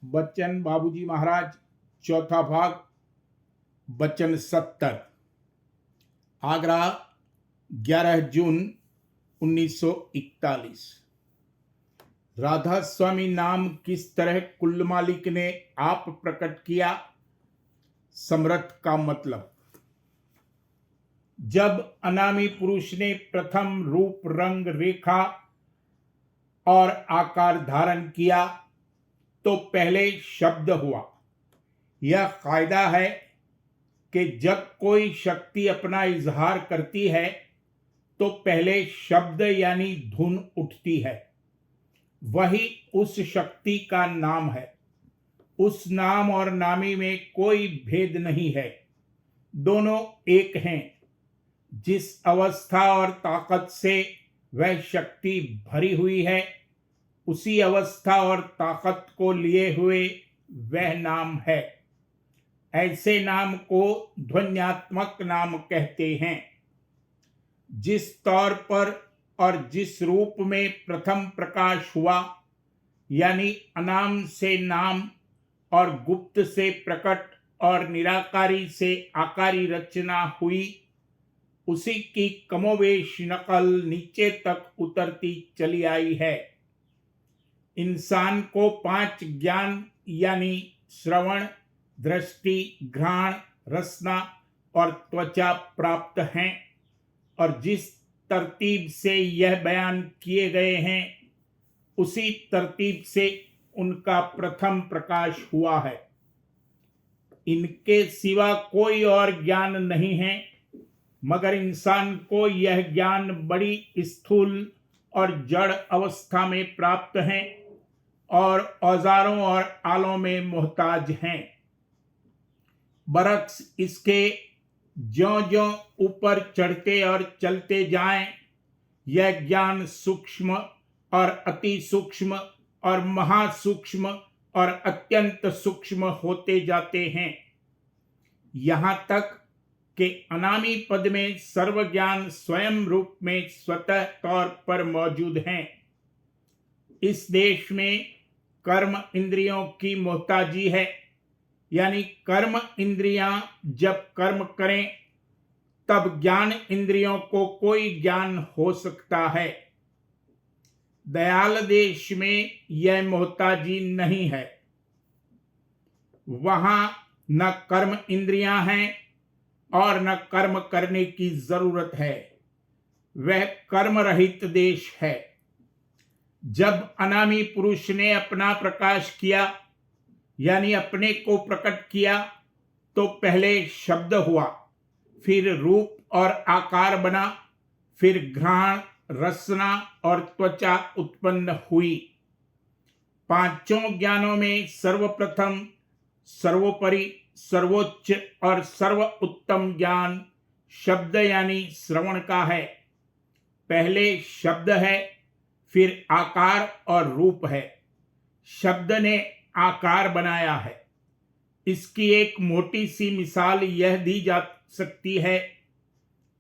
बच्चन बाबूजी महाराज, चौथा भाग, बच्चन 70। आगरा, 11 जून 1941। राधा स्वामी नाम किस तरह कुल मालिक ने आप प्रकट किया। समर्थ का मतलब। जब अनामी पुरुष ने प्रथम रूप, रंग, रेखा और आकार धारण किया तो पहले शब्द हुआ। यह कायदा है कि जब कोई शक्ति अपना इजहार करती है तो पहले शब्द यानी धुन उठती है। वही उस शक्ति का नाम है। उस नाम और नामी में कोई भेद नहीं है, दोनों एक हैं। जिस अवस्था और ताकत से वह शक्ति भरी हुई है, उसी अवस्था और ताकत को लिए हुए वह नाम है। ऐसे नाम को ध्वन्यात्मक नाम कहते हैं। जिस तौर पर और जिस रूप में प्रथम प्रकाश हुआ, यानी अनाम से नाम और गुप्त से प्रकट और निराकारी से आकारी रचना हुई, उसी की कमोवेश नकल नीचे तक उतरती चली आई है। इंसान को 5 ज्ञान यानी श्रवण, दृष्टि, घ्राण, रसना और त्वचा प्राप्त हैं, और जिस तरतीब से यह बयान किए गए हैं उसी तरतीब से उनका प्रथम प्रकाश हुआ है। इनके सिवा कोई और ज्ञान नहीं है, मगर इंसान को यह ज्ञान बड़ी स्थूल और जड़ अवस्था में प्राप्त है और औजारों और आलों में मोहताज हैं। बरक्स इसके ज्यों-ज्यों ऊपर चढ़ते और चलते जाएं, यह ज्ञान सूक्ष्म और अति सूक्ष्म और महासूक्ष्म और अत्यंत सूक्ष्म होते जाते हैं, यहाँ तक कि अनामी पद में सर्व ज्ञान स्वयं रूप में स्वतः तौर पर मौजूद हैं। इस देश में कर्म इंद्रियों की मोहताजी है, यानी कर्म इंद्रियां जब कर्म करें तब ज्ञान इंद्रियों को कोई ज्ञान हो सकता है। दयाल देश में यह मोहताजी नहीं है। वहां न कर्म इंद्रियां हैं और न कर्म करने की जरूरत है। वह कर्म रहित देश है। जब अनामी पुरुष ने अपना प्रकाश किया, यानी अपने को प्रकट किया, तो पहले शब्द हुआ, फिर रूप और आकार बना, फिर घ्राण, रसना और त्वचा उत्पन्न हुई। पांचों ज्ञानों में सर्वप्रथम, सर्वोपरि, सर्वोच्च और सर्व उत्तम ज्ञान शब्द यानी श्रवण का है। पहले शब्द है, फिर आकार और रूप है। शब्द ने आकार बनाया है। इसकी एक मोटी सी मिसाल यह दी जा सकती है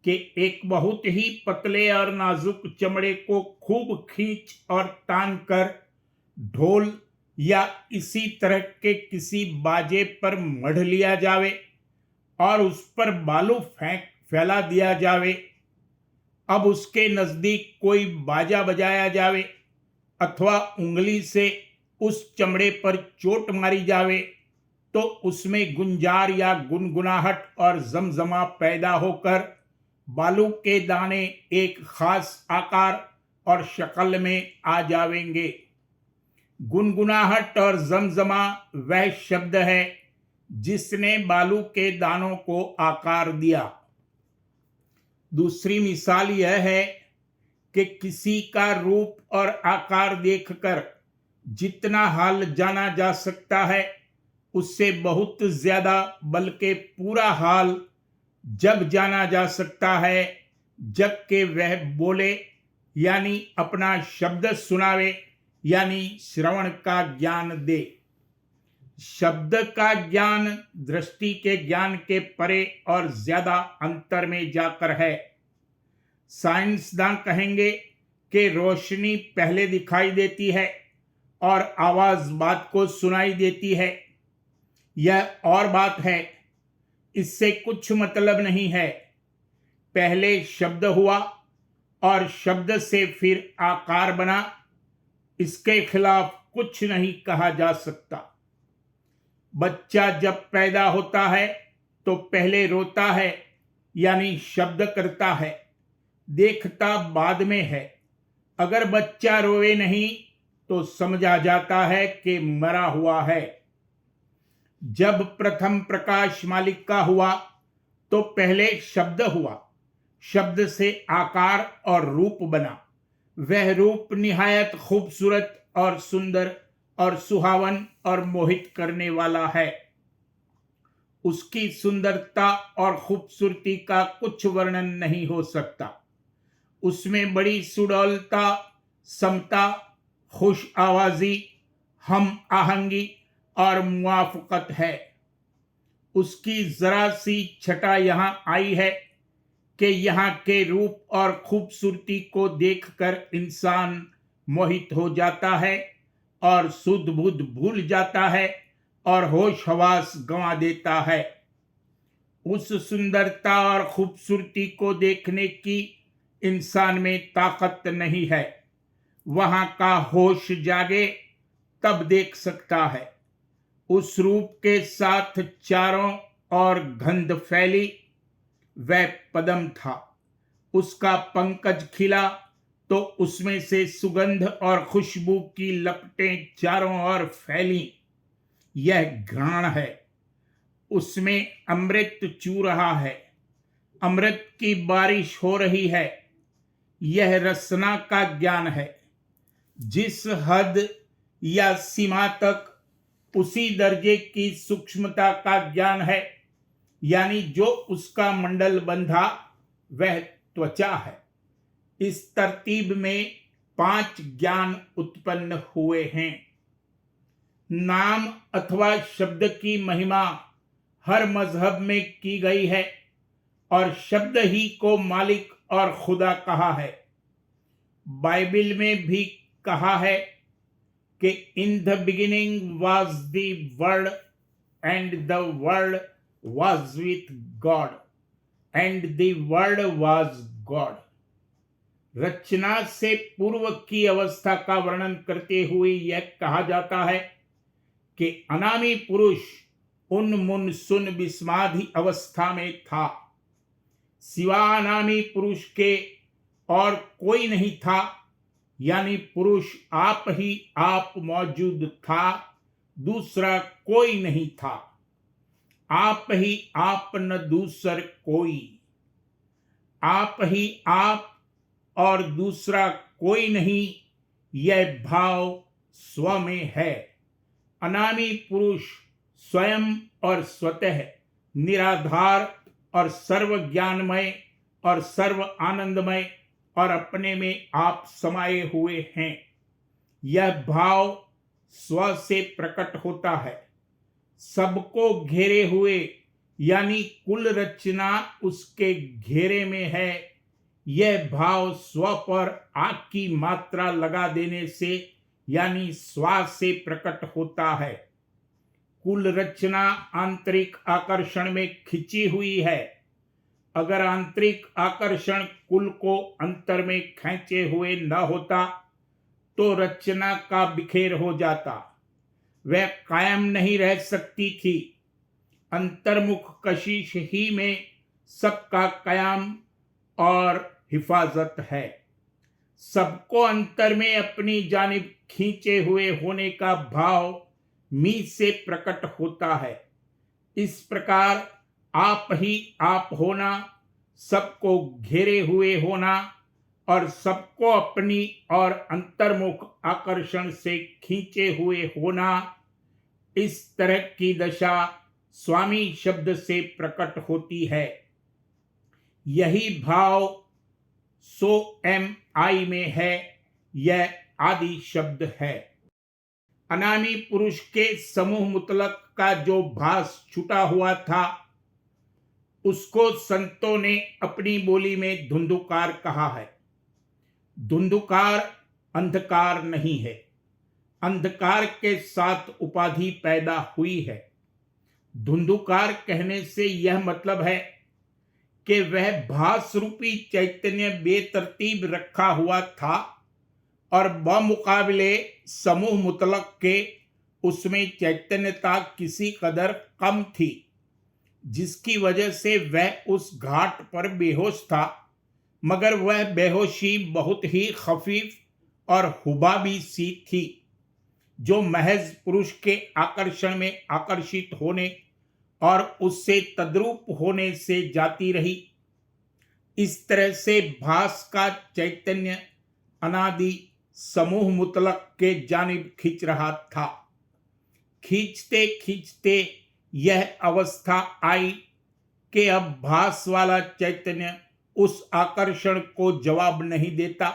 कि एक बहुत ही पतले और नाजुक चमड़े को खूब खींच और तान कर ढोल या इसी तरह के किसी बाजे पर मढ़ लिया जावे और उस पर बालू फैला दिया जावे। अब उसके नजदीक कोई बाजा बजाया जावे अथवा उंगली से उस चमड़े पर चोट मारी जावे, तो उसमें गुंजार या गुनगुनाहट और जमजमा पैदा होकर बालू के दाने एक खास आकार और शक्ल में आ जावेंगे। गुनगुनाहट और जमजमा वह शब्द है जिसने बालू के दानों को आकार दिया। दूसरी मिसाल यह है कि किसी का रूप और आकार देखकर जितना हाल जाना जा सकता है, उससे बहुत ज्यादा बल्कि पूरा हाल जब जाना जा सकता है जबकि वह बोले, यानी अपना शब्द सुनावे, यानी श्रवण का ज्ञान दे। शब्द का ज्ञान दृष्टि के ज्ञान के परे और ज्यादा अंतर में जाकर है। साइंसदान कहेंगे कि रोशनी पहले दिखाई देती है और आवाज बात को सुनाई देती है, यह और बात है, इससे कुछ मतलब नहीं है। पहले शब्द हुआ और शब्द से फिर आकार बना, इसके खिलाफ कुछ नहीं कहा जा सकता। बच्चा जब पैदा होता है तो पहले रोता है, यानी शब्द करता है, देखता बाद में है। अगर बच्चा रोए नहीं तो समझा जाता है कि मरा हुआ है। जब प्रथम प्रकाश मालिक का हुआ तो पहले शब्द हुआ, शब्द से आकार और रूप बना। वह रूप निहायत खूबसूरत और सुंदर और सुहावन और मोहित करने वाला है। उसकी सुंदरता और खूबसूरती का कुछ वर्णन नहीं हो सकता। उसमें बड़ी सुडौलता, समता, खुश आवाजी, हम आहंगी और मुआफकत है। उसकी जरा सी छटा यहां आई है कि यहाँ के रूप और खूबसूरती को देखकर इंसान मोहित हो जाता है और सुध बुध भूल जाता है और होश हवास गंवा देता है। उस सुंदरता और खूबसूरती को देखने की इंसान में ताकत नहीं है। वहां का होश जागे तब देख सकता है। उस रूप के साथ चारों ओर गंध फैली, वह पद्म था। उसका पंकज खिला तो उसमें से सुगंध और खुशबू की लपटें चारों ओर फैली। यह घ्राण है, उसमें अमृत चू रहा है, अमृत की बारिश हो रही है। यह रसना का ज्ञान है। जिस हद या सीमा तक उसी दर्जे की सूक्ष्मता का ज्ञान है, यानी जो उसका मंडल बंधा वह त्वचा है। इस तरतीब में 5 ज्ञान उत्पन्न हुए हैं। नाम अथवा शब्द की महिमा हर मजहब में की गई है और शब्द ही को मालिक और खुदा कहा है। बाइबल में भी कहा है कि in the beginning was the word and the word was with God and the word was God. रचना से पूर्व की अवस्था का वर्णन करते हुए यह कहा जाता है कि अनामी पुरुष उन मुन सुन विस्माधि अवस्था में था। सिवा अनामी पुरुष के और कोई नहीं था, यानी पुरुष आप ही आप मौजूद था, दूसरा कोई नहीं था। आप ही आप न दूसर कोई। आप ही आप और दूसरा कोई नहीं, यह भाव स्व में है। अनामी पुरुष स्वयं और स्वतः निराधार और सर्व ज्ञानमय और सर्व आनंदमय और अपने में आप समाये हुए हैं। यह भाव स्व से प्रकट होता है। सबको घेरे हुए, यानी कुल रचना उसके घेरे में है। यह भाव स्व पर आग की मात्रा लगा देने से, यानी श्वास से प्रकट होता है। कुल रचना आंतरिक आकर्षण में खिंची हुई है। अगर आंतरिक आकर्षण कुल को अंतर में खींचे हुए न होता तो रचना का बिखेर हो जाता, वह कायम नहीं रह सकती थी। अंतर्मुख कशिश ही में सबका कयाम और हिफाजत है। सबको अंतर में अपनी जानिब खींचे हुए होने का भाव मी से प्रकट होता है। इस प्रकार आप ही आप होना, सबको घेरे हुए होना और सबको अपनी और अंतर्मुख आकर्षण से खींचे हुए होना, इस तरह की दशा स्वामी शब्द से प्रकट होती है। यही भाव सो एम आई में है। यह आदि शब्द है। अनामी पुरुष के समूह मुतलक का जो भास छुटा हुआ था, उसको संतों ने अपनी बोली में धुंधुकार कहा है। धुंधुकार अंधकार नहीं है। अंधकार के साथ उपाधि पैदा हुई है। धुंधुकार कहने से यह मतलब है कि वह भास रूपी चैतन्य बेतरतीब रखा हुआ था और बमुकाबले समूह मुतलक के उसमें चैतन्यता किसी कदर कम थी, जिसकी वजह से वह उस घाट पर बेहोश था, मगर वह बेहोशी बहुत ही खफीफ और हुबाबी सी थी, जो महज पुरुष के आकर्षण में आकर्षित होने और उससे तद्रूप होने से जाती रही। इस तरह से भास का चैतन्य अनादि समूह मुतलक के जानिब खींच रहा था। खींचते खींचते यह अवस्था आई कि अब भास वाला चैतन्य उस आकर्षण को जवाब नहीं देता,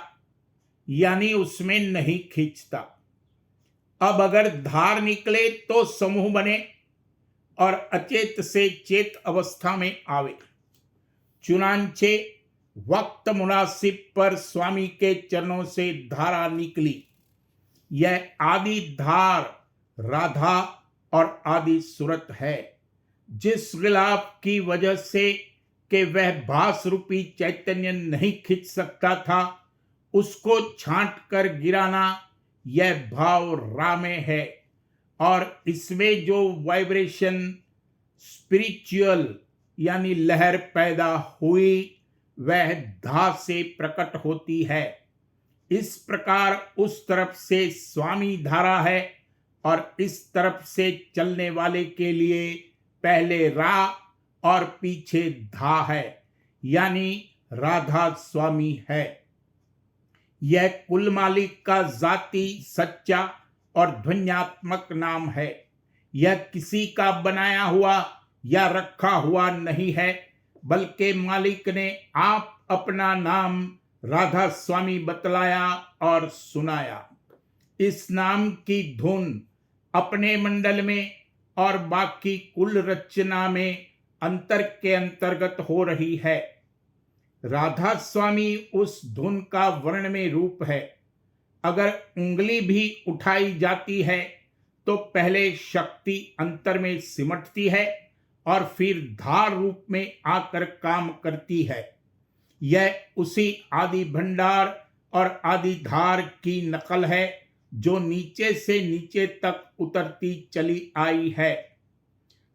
यानी उसमें नहीं खींचता। अब अगर धार निकले तो समूह बने और अचेत से चेत अवस्था में आवे। चुनांचे वक्त मुनासिब पर स्वामी के चरणों से धारा निकली। यह आदि धार राधा और आदि सूरत है, जिस गिलाफ की वजह से कि वह भास रूपी चैतन्य नहीं खींच सकता था, उसको छांट कर गिराना यह भाव रा में है। और इसमें जो वाइब्रेशन स्पिरिचुअल यानी लहर पैदा हुई, वह धा से प्रकट होती है। इस प्रकार उस तरफ से स्वामी धारा है और इस तरफ से चलने वाले के लिए पहले रा और पीछे धा है, यानी राधा स्वामी है। यह कुल मालिक का जाति सच्चा और ध्वन्यात्मक नाम है। यह किसी का बनाया हुआ या रखा हुआ नहीं है, बल्कि मालिक ने आप अपना नाम राधा स्वामी बतलाया और सुनाया। इस नाम की धुन अपने मंडल में और बाकी कुल रचना में अंतर के अंतर्गत हो रही है। राधा स्वामी उस धुन का वर्ण में रूप है। अगर उंगली भी उठाई जाती है तो पहले शक्ति अंतर में सिमटती है और फिर धार रूप में आकर काम करती है। यह उसी आदि भंडार और आदि धार की नकल है जो नीचे से नीचे तक उतरती चली आई है।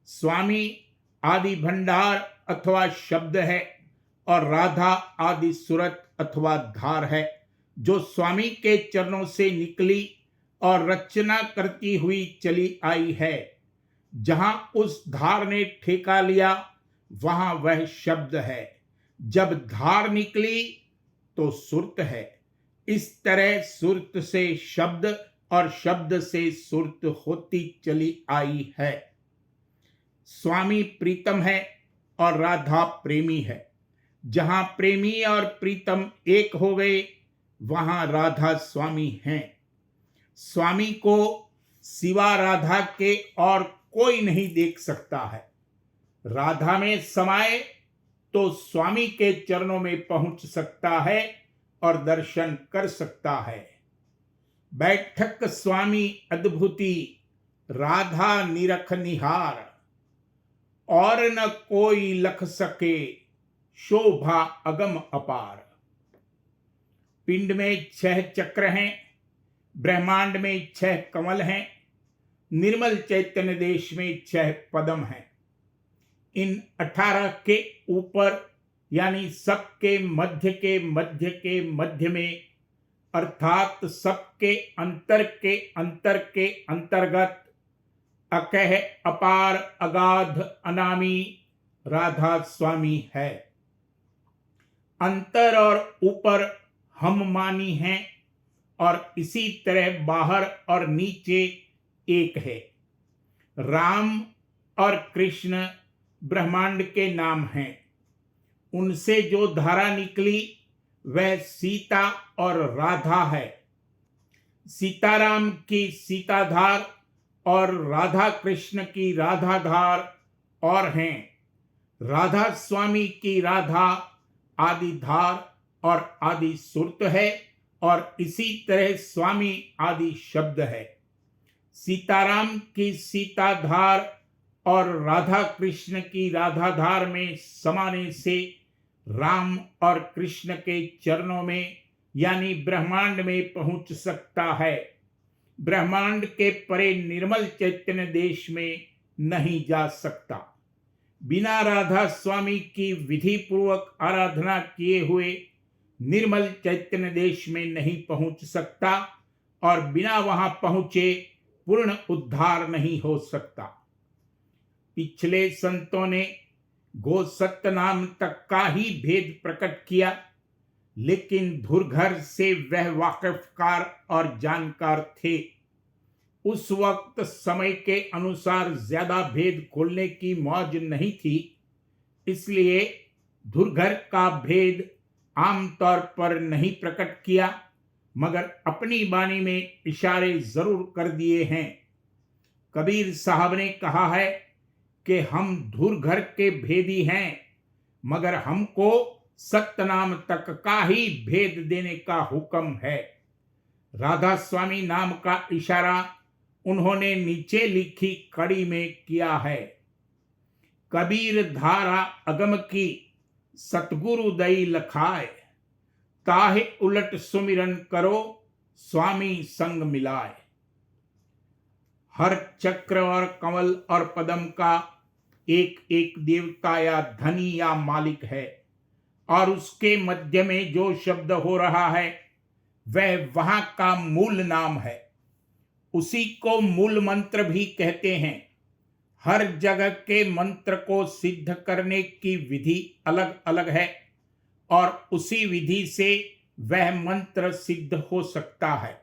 स्वामी आदि भंडार अथवा शब्द है और राधा आदि सूरत अथवा धार है, जो स्वामी के चरणों से निकली और रचना करती हुई चली आई है। जहां उस धार ने ठेका लिया वहां वह शब्द है। जब धार निकली तो सुरत है। इस तरह सुरत से शब्द और शब्द से सुरत होती चली आई है। स्वामी प्रीतम है और राधा प्रेमी है। जहां प्रेमी और प्रीतम एक हो गए वहां राधा स्वामी हैं। स्वामी को सिवा राधा के और कोई नहीं देख सकता है। राधा में समाये तो स्वामी के चरणों में पहुंच सकता है और दर्शन कर सकता है। बैठक स्वामी अद्भुति राधा निरख निहार, और न कोई लख सके शोभा अगम अपार। पिंड में 6 चक्र हैं, ब्रह्मांड में 6 कमल हैं, निर्मल चैतन्य देश में 6 पदम हैं। इन 18 के ऊपर यानी सबके मध्य के मध्य के मध्य में, अर्थात सबके अंतर के अंतर के अंतर्गत अकह अपार अगाध अनामी राधा स्वामी है। अंतर और ऊपर हम मानी हैं और इसी तरह बाहर और नीचे एक है। राम और कृष्ण ब्रह्मांड के नाम हैं। उनसे जो धारा निकली वह सीता और राधा है। सीताराम की सीताधार और राधा कृष्ण की राधाधार और हैं। राधा स्वामी की राधा आदि धार और आदि सुरत है और इसी तरह स्वामी आदि शब्द है। सीताराम की सीताधार और राधा कृष्ण की राधाधार में समाने से राम और कृष्ण के चरणों में यानी ब्रह्मांड में पहुंच सकता है। ब्रह्मांड के परे निर्मल चैतन्य देश में नहीं जा सकता। बिना राधा स्वामी की विधि पूर्वक आराधना किए हुए निर्मल चैतन्य देश में नहीं पहुंच सकता और बिना वहां पहुंचे पूर्ण उद्धार नहीं हो सकता। पिछले संतों ने गो सत्य नाम तक का ही भेद प्रकट किया, लेकिन धुरघर से वह वाकिफकार और जानकार थे। उस वक्त समय के अनुसार ज्यादा भेद खोलने की मौज नहीं थी, इसलिए धुरघर का भेद आमतौर पर नहीं प्रकट किया, मगर अपनी वाणी में इशारे जरूर कर दिए हैं। कबीर साहब ने कहा है कि हम धुरघर के भेदी हैं, मगर हमको सतनाम तक का ही भेद देने का हुक्म है। राधा स्वामी नाम का इशारा उन्होंने नीचे लिखी कड़ी में किया है। कबीर धारा अगम की सतगुरु दई लखाए, ताहे उलट सुमिरन करो स्वामी संग मिलाए। हर चक्र और कमल और पदम का एक एक देवता या धनी या मालिक है, और उसके मध्य में जो शब्द हो रहा है वह वहां का मूल नाम है। उसी को मूल मंत्र भी कहते हैं। हर जगह के मंत्र को सिद्ध करने की विधि अलग अलग है और उसी विधि से वह मंत्र सिद्ध हो सकता है,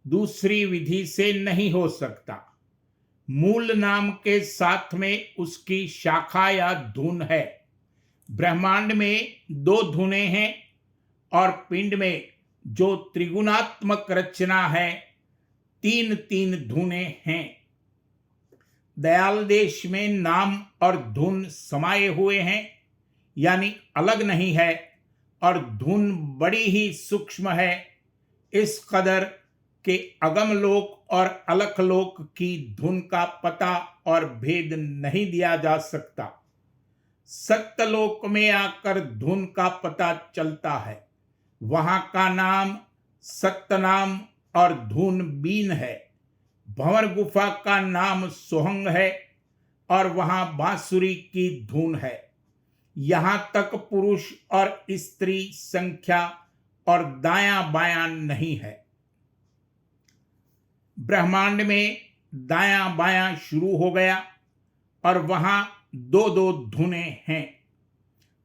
दूसरी विधि से नहीं हो सकता। मूल नाम के साथ में उसकी शाखा या धुन है। ब्रह्मांड में 2 धुनें हैं और पिंड में जो त्रिगुणात्मक रचना है 3-3 धुनें हैं। दयाल देश में नाम और धुन समाये हुए हैं, यानी अलग नहीं है, और धुन बड़ी ही सूक्ष्म है, इस कदर के अगम लोक और अलख लोक की धुन का पता और भेद नहीं दिया जा सकता। सत्यलोक में आकर धुन का पता चलता है। वहां का नाम सत्यनाम और धुन बीन है। भंवर गुफा का नाम सोहंग है और वहां बांसुरी की धुन है। यहां तक पुरुष और स्त्री संख्या और दायां बायां नहीं है। ब्रह्मांड में दायां बायां शुरू हो गया और वहां 2-2 धुनें हैं।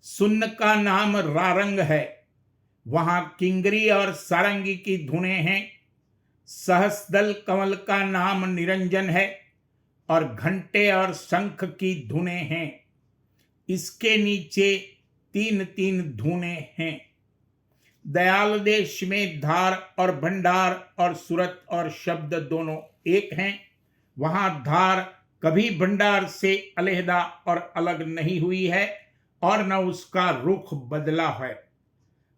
सुन्न का नाम रारंग है, वहां किंगरी और सारंगी की धुनें हैं। सहस्दल कमल का नाम निरंजन है और घंटे और शंख की धुनें हैं। इसके नीचे 3-3 धुनें हैं। दयाल देश में धार और भंडार और सूरत और शब्द दोनों एक हैं। वहां धार कभी भंडार से अलहदा और अलग नहीं हुई है और न उसका रुख बदला है।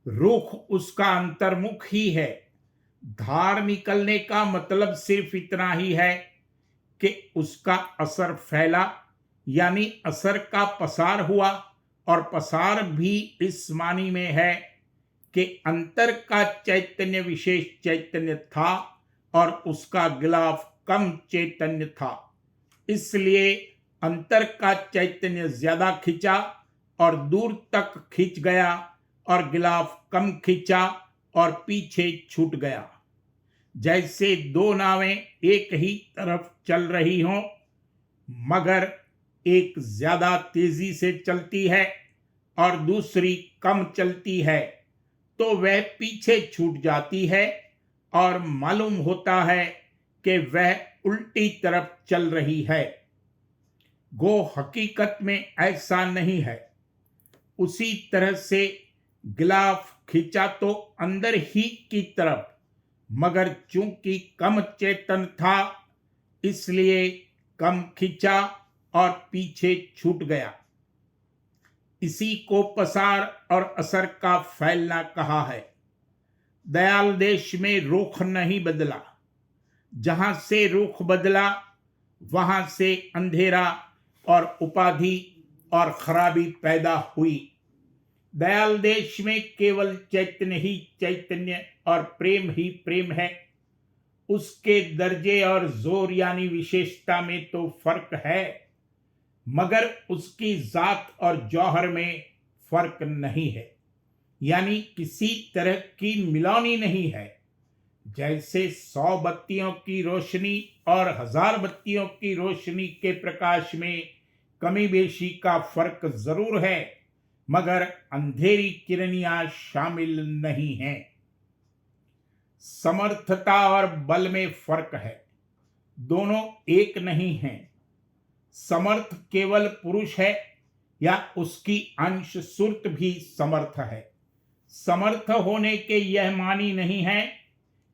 रुख उसका अंतर्मुख ही है। धार निकलने का मतलब सिर्फ इतना ही है कि उसका असर फैला, यानी असर का पसार हुआ, और पसार भी इस मानी में है कि अंतर का चैतन्य विशेष चैतन्य था और उसका गिलाफ कम चैतन्य था, इसलिए अंतर का चैतन्य ज्यादा खिंचा और दूर तक खिंच गया और गिलाफ कम खिंचा और पीछे छूट गया। जैसे 2 नावें एक ही तरफ चल रही हों, मगर एक ज्यादा तेजी से चलती है और दूसरी कम चलती है, तो वह पीछे छूट जाती है और मालूम होता है कि वह उल्टी तरफ चल रही है। गो हकीकत में ऐसा नहीं है। उसी तरह से गिलाफ खींचा तो अंदर ही की तरफ, मगर चूंकि कम चेतन था इसलिए कम खींचा और पीछे छूट गया। इसी को पसार और असर का फैलना कहा है। दयाल देश में रुख नहीं बदला। जहां से रुख बदला वहां से अंधेरा और उपाधि और खराबी पैदा हुई। दयाल देश में केवल चैतन्य ही चैतन्य और प्रेम ही प्रेम है। उसके दर्जे और जोर यानी विशेषता में तो फर्क है, मगर उसकी जात और जौहर में फर्क नहीं है, यानी किसी तरह की मिलौनी नहीं है। जैसे 100 बत्तियों की रोशनी और 1000 बत्तियों की रोशनी के प्रकाश में कमी बेशी का फर्क जरूर है, मगर अंधेरी किरणियां शामिल नहीं हैं। समर्थता और बल में फर्क है, दोनों एक नहीं हैं। समर्थ केवल पुरुष है या उसकी अंश सुरत भी समर्थ है। समर्थ होने के यह मानी नहीं है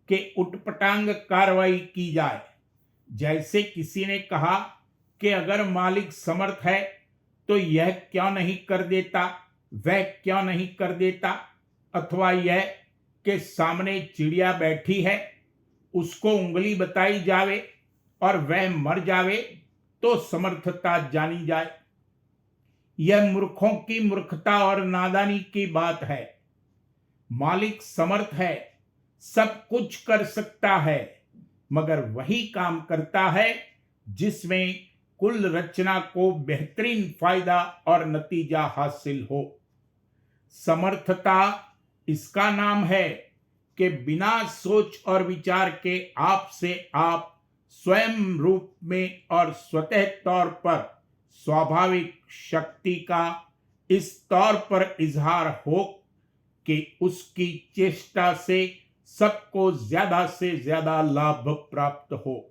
कि उटपटांग कार्रवाई की जाए। जैसे किसी ने कहा कि अगर मालिक समर्थ है तो यह क्यों नहीं कर देता, वह क्यों नहीं कर देता, अथवा यह कि सामने चिड़िया बैठी है, उसको उंगली बताई जावे और वह मर जावे तो समर्थता जानी जाए। यह मूर्खों की मूर्खता और नादानी की बात है। मालिक समर्थ है, सब कुछ कर सकता है, मगर वही काम करता है जिसमें कुल रचना को बेहतरीन फायदा और नतीजा हासिल हो। समर्थता इसका नाम है कि बिना सोच और विचार के आप से आप स्वयं रूप में और स्वतः तौर पर स्वाभाविक शक्ति का इस तौर पर इजहार हो कि उसकी चेष्टा से सबको ज्यादा से ज्यादा लाभ प्राप्त हो।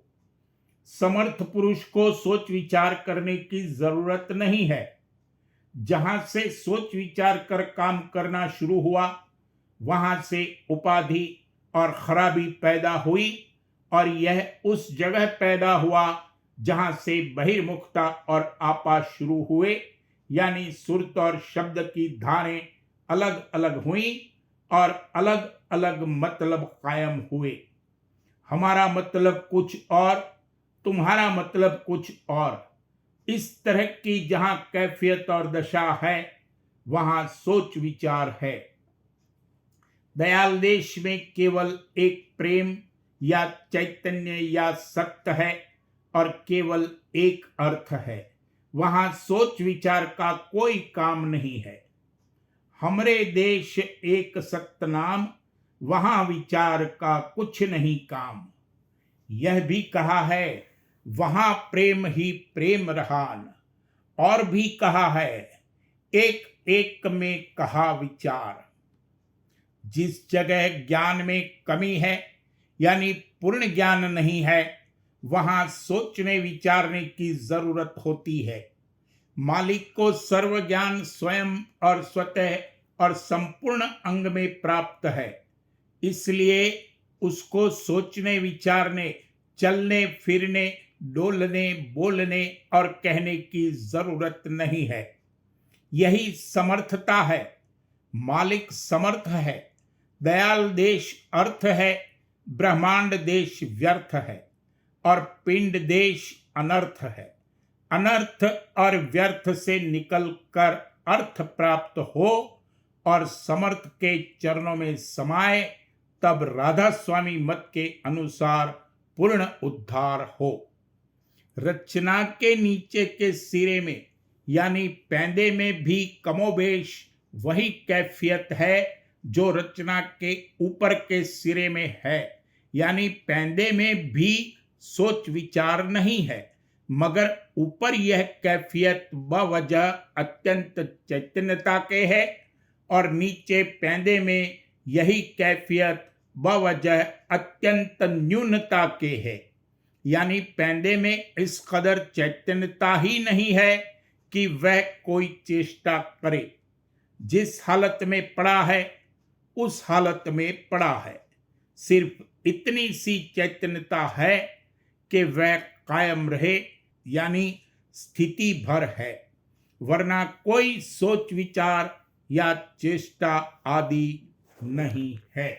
समर्थ पुरुष को सोच विचार करने की जरूरत नहीं है। जहां से सोच विचार कर काम करना शुरू हुआ, वहां से उपाधि और खराबी पैदा हुई, और यह उस जगह पैदा हुआ जहां से बहिर्मुखता और आपा शुरू हुए, यानी सुरत और शब्द की धारें अलग अलग हुई और अलग अलग मतलब कायम हुए। हमारा मतलब कुछ और, तुम्हारा मतलब कुछ और। इस तरह की जहां कैफियत और दशा है, वहां सोच विचार है। दयाल देश में केवल एक प्रेम या चैतन्य या सत्य है और केवल एक अर्थ है। वहां सोच विचार का कोई काम नहीं है। हमरे देश एक सत्य नाम, वहां विचार का कुछ नहीं काम। यह भी कहा है वहां प्रेम ही प्रेम रहान, और भी कहा है एक एक में कहा विचार। जिस जगह ज्ञान में कमी है, यानी पूर्ण ज्ञान नहीं है, वहां सोचने विचारने की जरूरत होती है। मालिक को सर्व ज्ञान स्वयं और स्वतः और संपूर्ण अंग में प्राप्त है, इसलिए उसको सोचने विचारने, चलने फिरने, डोलने, बोलने और कहने की जरूरत नहीं है। यही समर्थता है। मालिक समर्थ है। दयाल देश अर्थ है, ब्रह्मांड देश व्यर्थ है और पिंड देश अनर्थ है। अनर्थ और व्यर्थ से निकलकर अर्थ प्राप्त हो और समर्थ के चरणों में समाये, तब राधा स्वामी मत के अनुसार पूर्ण उद्धार हो। रचना के नीचे के सिरे में यानी पैंदे में भी कमोबेश वही कैफियत है जो रचना के ऊपर के सिरे में है, यानी पैंदे में भी सोच विचार नहीं है, मगर ऊपर यह कैफियत बवजह अत्यंत चैतन्यता के है और नीचे पैंदे में यही कैफियत बवजह अत्यंत न्यूनता के है। यानी पैंदे में इस कदर चैतन्यता ही नहीं है कि वह कोई चेष्टा करे। जिस हालत में पड़ा है उस हालत में पड़ा है। सिर्फ इतनी सी चैतन्यता है कि वह कायम रहे, यानी स्थिति भर है, वरना कोई सोच विचार या चेष्टा आदि नहीं है।